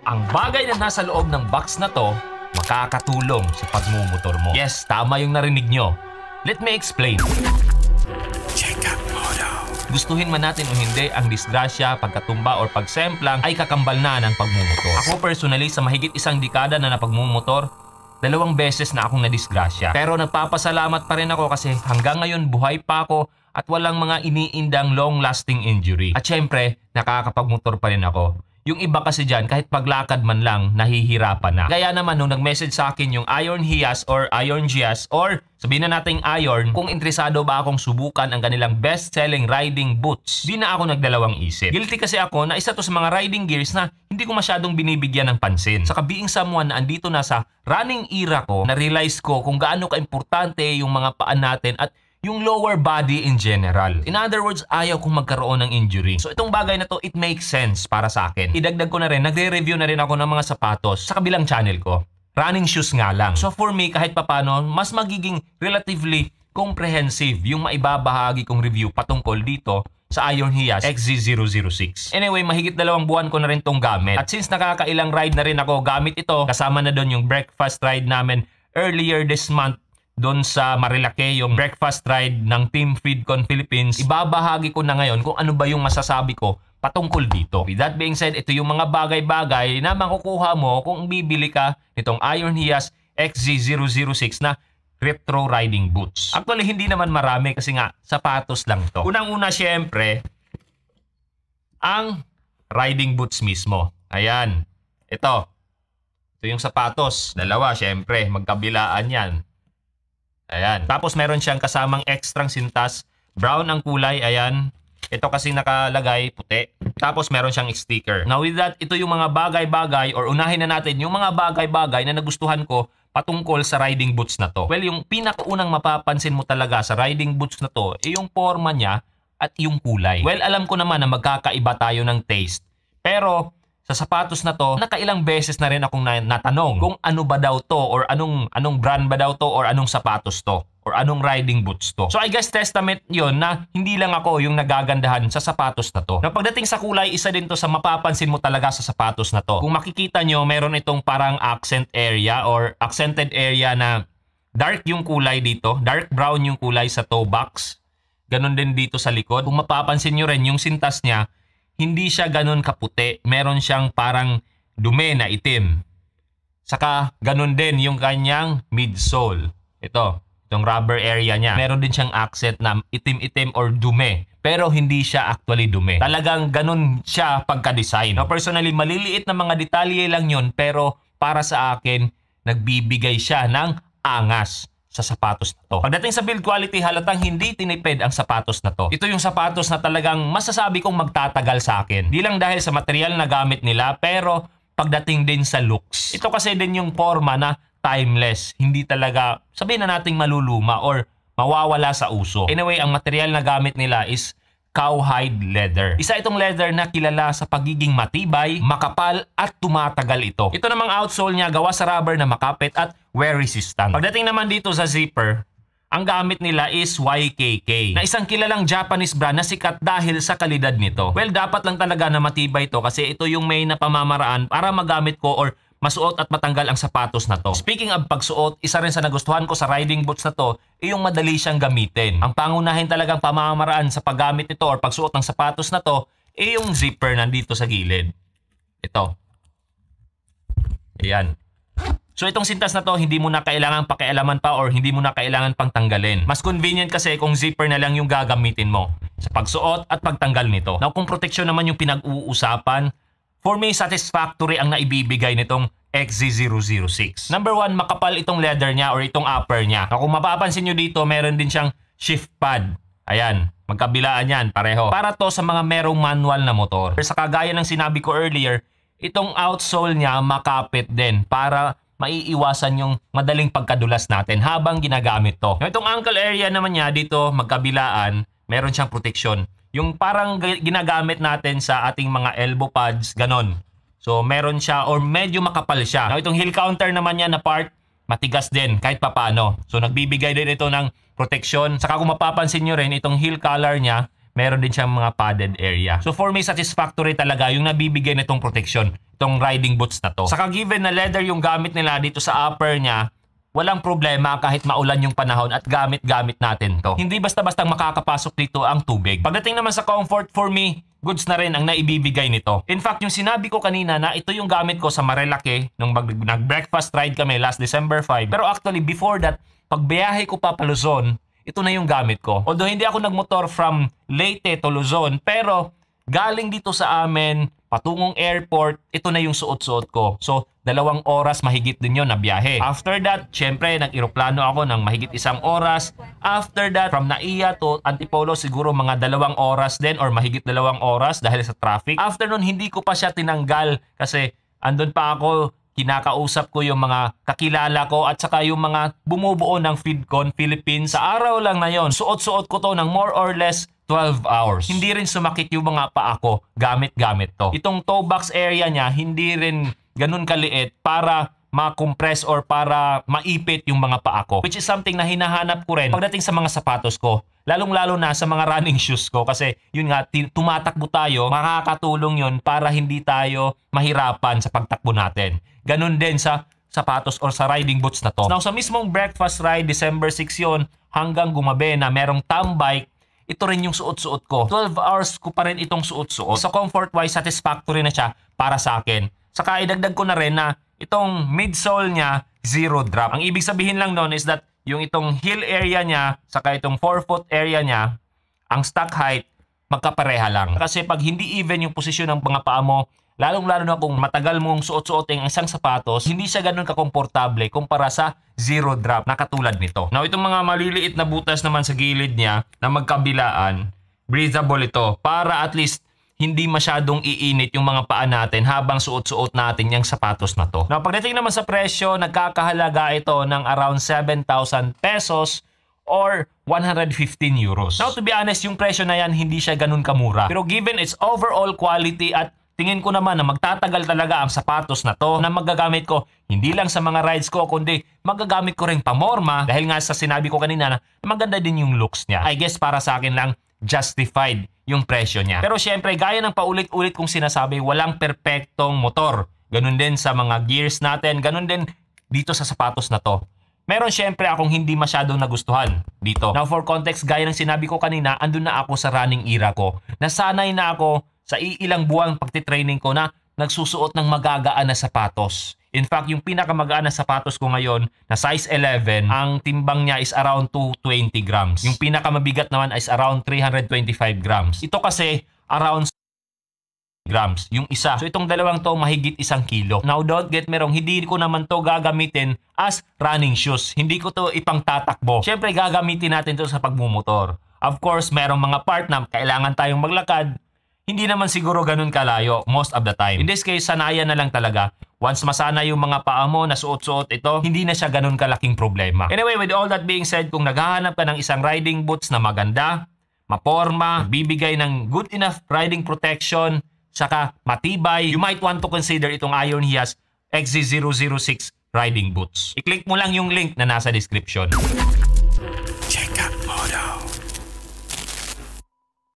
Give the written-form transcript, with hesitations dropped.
Ang bagay na nasa loob ng box na to, makakatulong sa pagmumotor mo. Yes, tama yung narinig nyo. Let me explain. Gustuhin man natin o hindi, ang disgrasya, pagkatumba or pagsemplang ay kakambal na ng pagmumotor. Ako personally, sa mahigit isang dekada na napagmumotor, 2 beses na akong nadisgrasya. Pero nagpapasalamat pa rin ako kasi hanggang ngayon buhay pa ako at walang mga iniindang long-lasting injury. At syempre, nakakapagmotor pa rin ako. Yung iba kasi dyan, kahit paglakad man lang, nahihirapan na. Kaya naman, nung nag-message sa akin yung Iron Hias or Iron Gias or sabihin na nating Iron, kung interesado ba akong subukan ang kanilang best-selling riding boots, di na ako nagdalawang isip. Guilty kasi ako na isa to sa mga riding gears na hindi ko masyadong binibigyan ng pansin. Saka being someone na andito na sa running era ko, na-realize ko kung gaano ka-importante yung mga paan natin at yung lower body in general. In other words, ayaw kong magkaroon ng injury. So itong bagay na to, it makes sense para sa akin. Idagdag ko na rin, nagre-review na rin ako ng mga sapatos sa kabilang channel ko. Running shoes nga lang. So for me, kahit papano, mas magiging relatively comprehensive yung maibabahagi kong review patungkol dito sa Iron Hias XZ006. Anyway, mahigit 2 buwan ko na rin tong gamit. At since nakakailang ride na rin ako gamit ito, kasama na doon yung breakfast ride namin earlier this month doon sa Marilake, yung breakfast ride ng Team Feedcon Philippines, ibabahagi ko na ngayon kung ano ba yung masasabi ko patungkol dito. With that being said, ito yung mga bagay-bagay na makukuha mo kung bibili ka nitong Iron Hias XZ006 na retro riding boots. Actually, hindi naman marami kasi nga sapatos lang to. Unang-una, syempre, ang riding boots mismo. Ayan. Ito yung sapatos. 2, syempre, magkabilaan yan. Ayan. Tapos meron siyang kasamang extrang sintas. Brown ang kulay. Ayan. Ito kasi nakalagay puti. Tapos meron siyang sticker. Now with that, ito yung mga bagay-bagay or unahin na natin yung mga bagay-bagay na nagustuhan ko patungkol sa riding boots na to. Well, yung pinakaunang mapapansin mo talaga sa riding boots na to ay yung forma niya at yung kulay. Well, alam ko naman na magkakaiba tayo ng taste. Pero sa sapatos na to, nakailang beses na rin akong natanong kung ano ba daw to or anong brand ba daw to or anong sapatos to or anong riding boots to. So I guess testament yon na hindi lang ako yung nagagandahan sa sapatos na to. Na pagdating sa kulay, isa din to sa mapapansin mo talaga sa sapatos na to. Kung makikita nyo, meron itong parang accent area or accented area na dark yung kulay dito. Dark brown yung kulay sa toe box. Ganon din dito sa likod. Kung mapapansin nyo rin, yung sintas niya, hindi siya ganun kaputi. Meron siyang parang dumi na itim. Saka ganun din yung kanyang midsole. Itong rubber area niya. Meron din siyang accent na itim-itim or dumi. Pero hindi siya actually dumi. Talagang ganun siya pagka-design. Now, personally, maliliit na mga detalye lang yun. Pero para sa akin, nagbibigay siya ng angas sa sapatos na to. Pagdating sa build quality, halatang hindi tinipid ang sapatos na to. Ito yung sapatos na talagang masasabi kong magtatagal sa akin. Di lang dahil sa material na gamit nila, pero pagdating din sa looks. Ito kasi din yung forma na timeless. Hindi talaga, sabihin na nating maluluma or mawawala sa uso. Anyway, ang material na gamit nila is cowhide leather. Isa itong leather na kilala sa pagiging matibay, makapal at tumatagal ito. Ito namang outsole niya gawa sa rubber na makapit at wear resistant. Pagdating naman dito sa zipper, ang gamit nila is YKK, na isang kilalang Japanese brand na sikat dahil sa kalidad nito. Well, dapat lang talaga na matibay ito kasi ito yung may napamamaraan para magamit ko or masuot at matanggal ang sapatos na to. Speaking of pagsuot, isa rin sa nagustuhan ko sa riding boots na to ay yung madali siyang gamitin. Ang pangunahin talagang pamamaraan sa paggamit nito or pagsuot ng sapatos na to ay yung zipper nandito sa gilid. Ito. Ayan. So itong sintas na to, hindi mo na kailangan pakialaman pa or hindi mo na kailangan pang tanggalin. Mas convenient kasi kung zipper na lang yung gagamitin mo sa pagsuot at pagtanggal nito. Now kung proteksyon naman yung pinag-uusapan, for me, satisfactory ang naibibigay nitong XZ006. Number 1, makapal itong leather niya or itong upper niya. Now, kung mapapansin nyo dito, meron din siyang shift pad. Ayan, magkabilaan yan, pareho. Para to sa mga merong manual na motor. Sa kagaya ng sinabi ko earlier, itong outsole niya makapit din para maiiwasan yung madaling pagkadulas natin habang ginagamit to. Now, itong ankle area naman niya dito, magkabilaan, meron siyang proteksyon. Yung parang ginagamit natin sa ating mga elbow pads, ganon. So, meron siya or medyo makapal siya. Now, itong heel counter naman niya na part, matigas din kahit papano. So, nagbibigay din ito ng proteksyon. Saka kung mapapansin nyo rin, itong heel collar niya, meron din siyang mga padded area. So for me, satisfactory talaga yung nabibigay nitong protection, itong riding boots na to. Saka given na leather yung gamit nila dito sa upper niya, walang problema kahit maulan yung panahon at gamit-gamit natin to. Hindi basta-basta makakapasok dito ang tubig. Pagdating naman sa comfort, for me, goods na rin ang naibibigay nito. In fact, yung sinabi ko kanina na ito yung gamit ko sa Marilake nung nag-breakfast ride kami last December 5. Pero actually, before that, pagbiyahe ko pa Luzon, ito na yung gamit ko. Although hindi ako nagmotor from Leyte to Luzon, pero galing dito sa amin, patungong airport, ito na yung suot-suot ko. So, 2 oras mahigit din yun na biyahe. After that, syempre, nag-eroplano ako ng mahigit 1 oras. After that, from Naiya to Antipolo, siguro mga 2 oras din or mahigit 2 oras dahil sa traffic. After nun, hindi ko pa siya tinanggal kasi andun pa ako, kinakausap ko yung mga kakilala ko at saka yung mga bumubuo ng FeedCon Philippines. Sa araw lang na yon, suot-suot ko to ng more or less 12 hours. Hindi rin sumakit yung mga paa ko gamit-gamit to. Itong toe box area niya, hindi rin ganun kaliit para ma-compress or para maipit yung mga paa ko. Which is something na hinahanap ko rin pagdating sa mga sapatos ko. Lalong-lalo na sa mga running shoes ko kasi yun nga, tumatakbo tayo, makakatulong yun para hindi tayo mahirapan sa pagtakbo natin. Ganun din sa sapatos or sa riding boots na to. Now sa mismong breakfast ride, December 6 yun, hanggang gumabi na merong tambike, ito rin yung suot-suot ko. 12 hours ko pa rin itong suot-suot. So comfort-wise, satisfactory na siya para sa akin. Saka idagdag ko na rin na itong midsole niya, 0 drop. Ang ibig sabihin lang noon is that yung itong heel area niya, saka itong forefoot area niya, ang stock height, magkapareha lang. Kasi pag hindi even yung posisyon ng mga paa mo, lalong-lalo na kung matagal mong suot-suotin ang isang sapatos, hindi siya ganun kakomportable kumpara sa 0 drop na katulad nito. Now, itong mga maliliit na butas naman sa gilid niya na magkabilaan, breathable ito para at least hindi masyadong iinit yung mga paa natin habang suot-suot natin yung sapatos na to. Now, pagdating naman sa presyo, nagkakahalaga ito ng around 7,000 pesos or 115 euros. Now, to be honest, yung presyo na yan, hindi siya ganun kamura. Pero given its overall quality at tingin ko naman na magtatagal talaga ang sapatos na to na magagamit ko hindi lang sa mga rides ko kundi magagamit ko rin pamorma dahil nga sa sinabi ko kanina na maganda din yung looks niya. I guess para sa akin lang justified yung presyo niya. Pero syempre gaya ng paulit-ulit kong sinasabi, walang perpektong motor. Ganun din sa mga gears natin, ganun din dito sa sapatos na to. Meron syempre akong hindi masyadong nagustuhan dito. Now for context, gaya ng sinabi ko kanina, andun na ako sa running era ko. Nasanay na ako sa ilang buwang pagtitraining ko na nagsusuot ng magagaan na sapatos. In fact, yung pinakamagaan na sapatos ko ngayon na size 11, ang timbang niya is around 220 grams. Yung pinakamabigat naman is around 325 grams. Ito kasi around grams yung isa. So itong dalawang to mahigit 1 kilo. Now don't get me wrong, hindi ko naman to gagamitin as running shoes. Hindi ko to ipang tatakbo. Syempre gagamitin natin to sa pagmumotor. Of course, merong mga part na kailangan tayong maglakad. Hindi naman siguro ganun kalayo most of the time. In this case, sanayan na lang talaga. Once masana yung mga paa mo na suot-suot ito, hindi na siya ganun kalaking problema. Anyway, with all that being said, kung naghahanap ka ng isang riding boots na maganda, maporma, bibigay ng good enough riding protection, saka matibay, you might want to consider itong Iron Hias XZ006 riding boots. I-click mo lang yung link na nasa description.